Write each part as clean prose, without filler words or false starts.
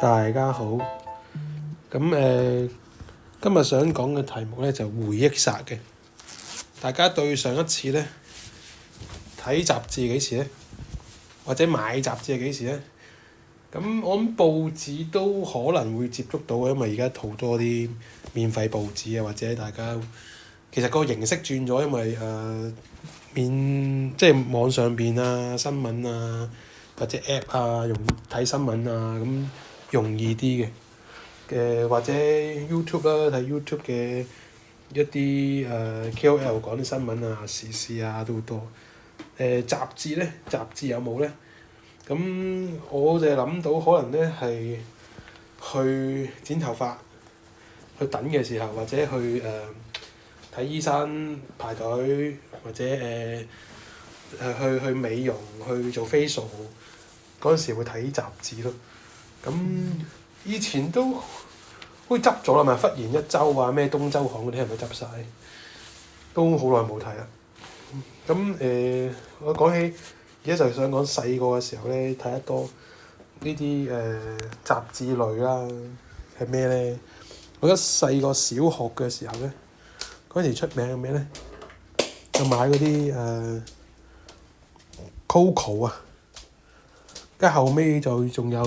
大家好，咁今日想講嘅題目咧就回憶殺嘅。大家對上一次咧睇雜誌幾時咧？或者買雜誌係幾時咧？咁我諗報紙都可能會接觸到嘅，因為而家好多啲免費報紙啊，或者大家其實個形式轉咗，因為即係網上邊啊、新聞啊或者 app 啊，容易睇新聞啊，咁容易啲嘅。或者 YouTube 啦，睇 YouTube 嘅一啲KOL 講啲新聞啊、時事啊都好多。雜誌咧，雜誌有冇咧？咁我就諗到可能咧係去剪頭髮、去等嘅時候，或者去睇醫生排隊，或者去美容、去做 facial 嗰陣時會睇雜誌咯。咁以前都好似執咗啦，咪忽然一週啊，咩東周刊嗰啲係咪執晒？都好耐冇睇啦。咁我講起而家就想講細個嘅時候咧，睇得多呢啲雜誌類啦，係咩咧？我覺得細個小學嘅時候咧，嗰陣時出名係咩咧？就買嗰啲Coco 啊，跟住後尾就仲有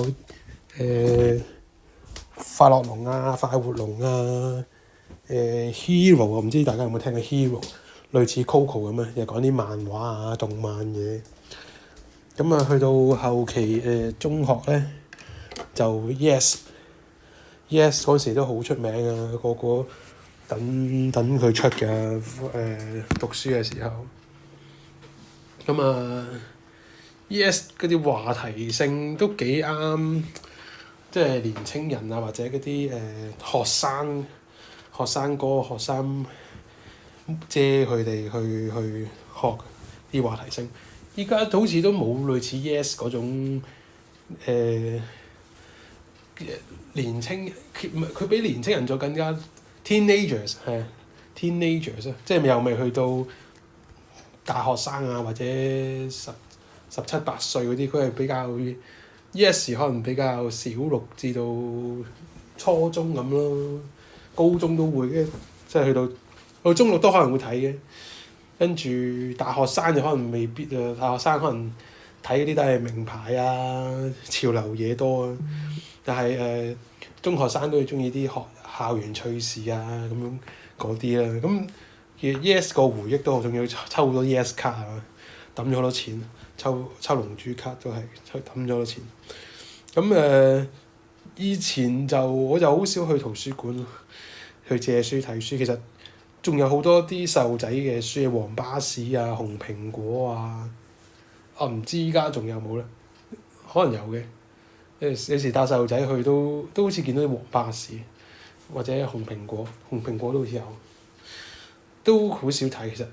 快樂龍啊、快活龍啊、Hero 啊，唔知大家有冇聽過 Hero？類似 Coco 咁啊，又講啲漫畫啊、動漫嘢。咁啊，去到後期中學咧，就 Yes 嗰時都好出名啊，個個等佢出嘅讀書嘅時候。咁啊，Yes 嗰啲話題性都幾啱，即係年青人啊，或者嗰啲學生哥、學生姐佢哋去學啲話題性。依家好似都冇類似 Yes 嗰種年青，佢比年青人再更加 teenagers 係 teenagers 啊，即係又未去到大學生啊，或者十七八歲嗰啲，佢係比較 Yes 可能比較小六至到初中咁咯，高中都會嘅，即係去到中六都可能會睇嘅。跟住大學生就可能未必啊，大學生可能睇嗰啲都係名牌啊、潮流嘢多啊。但係中學生都會中意啲校園趣事啊咁樣嗰啲啦。咁其實 Yes 個回憶都好重要，抽好多 Yes 卡啊，抌咗好多錢，抽龍珠卡都係抌咗好多錢。咁以前我就好少去圖書館去借書睇書，其實仲有好多啲細路仔嘅書，黃巴士啊、紅蘋果啊，我唔知依家仲有冇咧？可能有嘅。有時帶細路仔去都好似見到啲黃巴士或者紅蘋果都好似有，都好少睇其實。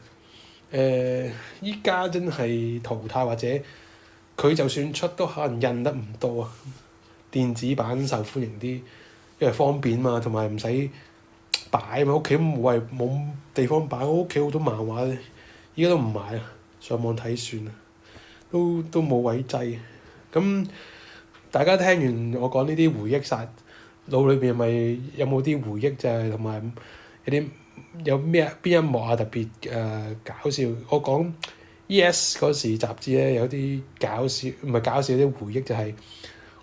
依家真係淘汰，或者佢就算出都可能印得唔多啊。電子版受歡迎啲，因為方便嘛，同埋唔使擺嘛，屋企冇地方擺。我屋企好多漫畫咧，依家都唔買啊，上網睇算啦，都冇位擠。咁大家聽完我講呢啲回憶殺，腦裏邊咪有冇啲回憶就係同埋有邊一幕啊特別搞笑？我講 Yes 嗰時雜誌咧有啲搞笑，唔係搞笑啲回憶就係、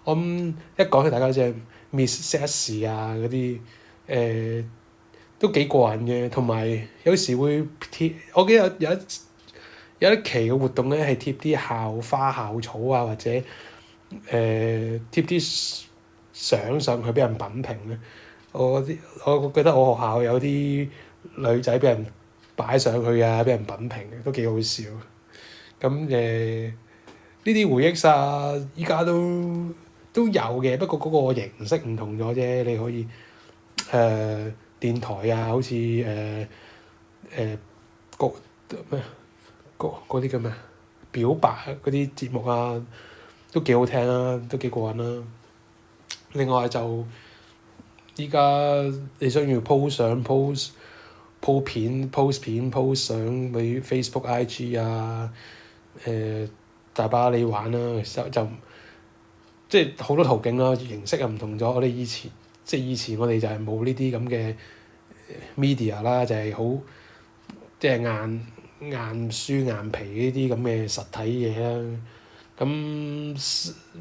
我一講起大家即係 Miss Sassy 啊嗰啲都幾過癮嘅，同埋有時會貼。我記得有一期嘅活動咧係貼啲校花校草啊，或者貼啲相上去俾人品評咧。我覺得我學校有啲女仔俾人擺上去啊，俾人品評嘅都幾好笑。咁呢啲回憶殺依家都有嘅，不過嗰個形式唔同咗啫。你可以電台啊，好似嗰啲叫咩表白嗰啲節目啊，都幾好聽啦，都幾過癮啦。另外就依家你想要 post 相、post 片、post 相俾 Facebook、IG 啊，大把你玩啦。其實就即係好多途徑咯，形式又唔同咗。我哋以前我哋就係冇呢啲咁嘅 media 啦，就係好即係硬書硬皮呢啲咁嘅實體嘢啦。咁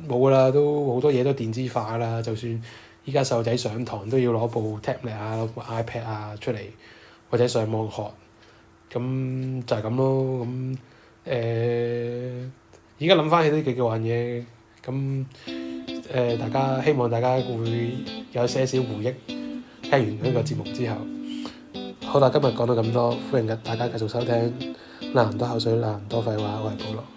冇噶啦，都好多嘢都電子化啦。就算依家細路仔上堂都要攞部 tablet 啊、攞部 iPad 啊出嚟，或者上網學。咁就係咁咯。咁而家諗翻起都幾過癮嘅。咁大家希望大家會有些少回憶。聽完呢個節目之後，好啦，今日講到咁多，歡迎大家繼續收聽。嗱，唔多口水，嗱，唔多廢話，我係保羅。